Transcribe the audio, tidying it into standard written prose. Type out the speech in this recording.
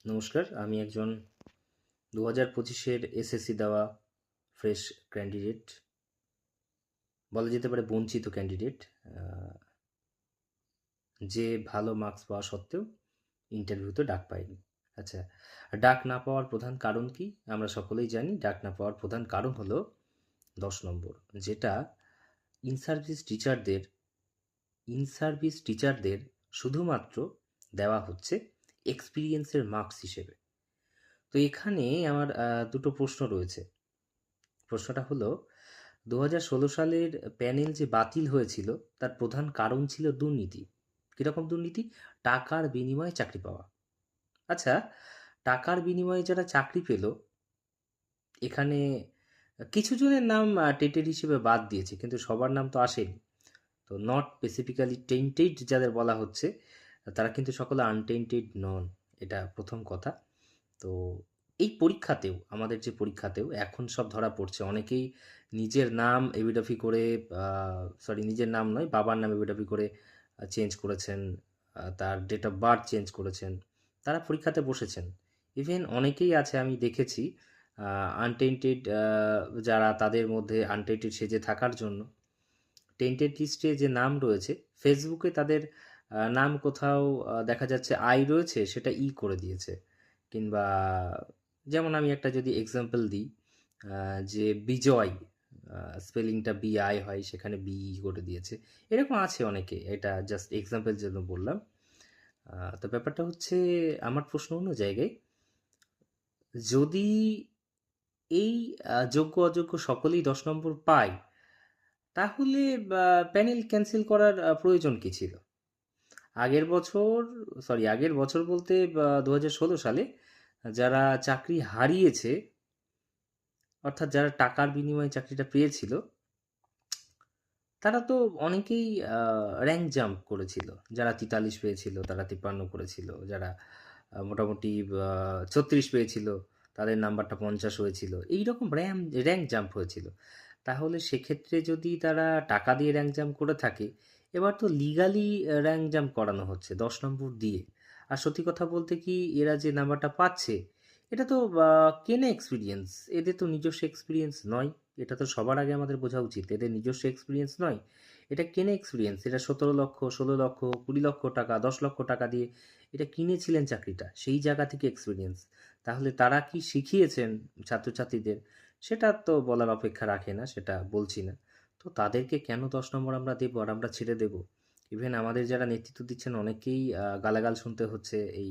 নমস্কার, আমি একজন 2025-এর এসএসসি দেওয়া ফ্রেশ ক্যান্ডিডেট, বলা যেতে পারে বঞ্চিত ক্যান্ডিডেট, যে ভালো মার্কস পাওয়া সত্ত্বেও ইন্টারভিউতে ডাক পাইনি। আচ্ছা, ডাক না পাওয়ার প্রধান কারণ কি? আমরা সকলেই জানি ডাক না পাওয়ার প্রধান কারণ হলো 10 নম্বর, যেটা ইন সার্ভিস টিচারদের শুধুমাত্র দেওয়া হচ্ছে এক্সপিরিয়েন্সের মার্কস হিসেবে। তো এখানে আমার দুটো প্রশ্ন রয়েছে। প্রশ্নটা হলো, 2016 সালের প্যানেল যে বাতিল হয়েছিল তার প্রধান কারণ ছিল দুর্নীতি। কীরকম দুর্নীতি? টাকার বিনিময়ে চাকরি পাওয়া। আচ্ছা, টাকার বিনিময়ে যারা চাকরি পেল, এখানে কিছু জনের নাম টেন্টেড হিসেবে বাদ দিয়েছে, কিন্তু সবার নাম তো আসেনি। তো নট স্পেসিফিক্যালি টেন্টেড যাদের বলা হচ্ছে, তারা কিন্তু সকলে আনটেন্টেড নন, এটা প্রথম কথা। তো এই পরীক্ষাতেও, আমাদের যে পরীক্ষাতেও এখন সব ধরা পড়ছে, অনেকেই নিজের নাম এবিডাফি করে, নিজের নাম নয়, বাবার নাম এবিডাফি করে চেঞ্জ করেছেন, তার ডেট অফ বার্থ চেঞ্জ করেছেন, তারা পরীক্ষাতে বসেছেন। ইভেন অনেকেই আছে, আমি দেখেছি আনটেন্টেড, যারা তাদের মধ্যে আনটেন্টেড সেজে থাকার জন্য টেন্টেড লিস্টে যে নাম রয়েছে, ফেসবুকে তাদের নাম কোথাও দেখা যাচ্ছে আই রয়েছে, সেটা ই করে দিয়েছে। কিংবা যেমন আমি একটা যদি এক্সাম্পল দিই, যে বিজয়, স্পেলিংটা বিআই হয়, সেখানে বিই করে দিয়েছে। এরকম আছে অনেকে, এটা জাস্ট এক্সাম্পল জন্য বললাম। তো ব্যাপারটা হচ্ছে, আমার প্রশ্ন অন্য জায়গায়। যদি এই যোগ্য অযোগ্য সকলেই 10 নম্বর পায়, তাহলে প্যানেল ক্যান্সেল করার প্রয়োজন কী ছিল? আগের বছর বলতে 2016 সালে যারা চাকরি হারিয়েছে, অর্থাৎ যারা টাকার বিনিময়ে চাকরিটা পেয়েছিল, তারা তো অনেকেই র্যাঙ্ক জাম্প করেছিল। যারা 43 পেয়েছিল তারা 53 করেছিল, যারা মোটামুটি 36 পেয়েছিল তাদের নাম্বারটা 50 হয়েছিল। এইরকম র্যাঙ্ক জাম্প হয়েছিল। তাহলে সেক্ষেত্রে যদি তারা টাকা দিয়ে র্যাঙ্ক জাম্প করে থাকে, এবার তো লিগালি র্যাঙ্ক জাম্প করানো হচ্ছে 10 নম্বর দিয়ে। আর সত্যি কথা বলতে কি, এরা যে নাম্বারটা পাচ্ছে, এটা তো কেনা এক্সপিরিয়েন্স, এদের তো নিজস্ব এক্সপিরিয়েন্স নয়। এটা তো সবার আগে আমাদের বোঝা উচিত, এদের নিজস্ব এক্সপিরিয়েন্স নয়, এটা কেনা এক্সপিরিয়েন্স। এটা 17 লক্ষ, 16 লক্ষ, 20 লক্ষ টাকা, 10 লক্ষ টাকা দিয়ে এটা কিনেছিলেন চাকরিটা, সেই জায়গা থেকে এক্সপিরিয়েন্স। তাহলে তারা কি শিখিয়েছেন ছাত্রছাত্রীদের, সেটা তো বলার অপেক্ষা রাখে না, সেটা বলছি না। তো তাদেরকে কেন 10 নম্বর আমরা দেবো আর আমরা ছেড়ে দেবো? ইভেন আমাদের যারা নেতৃত্ব দিচ্ছেন অনেকেই গালাগাল শুনতে হচ্ছে এই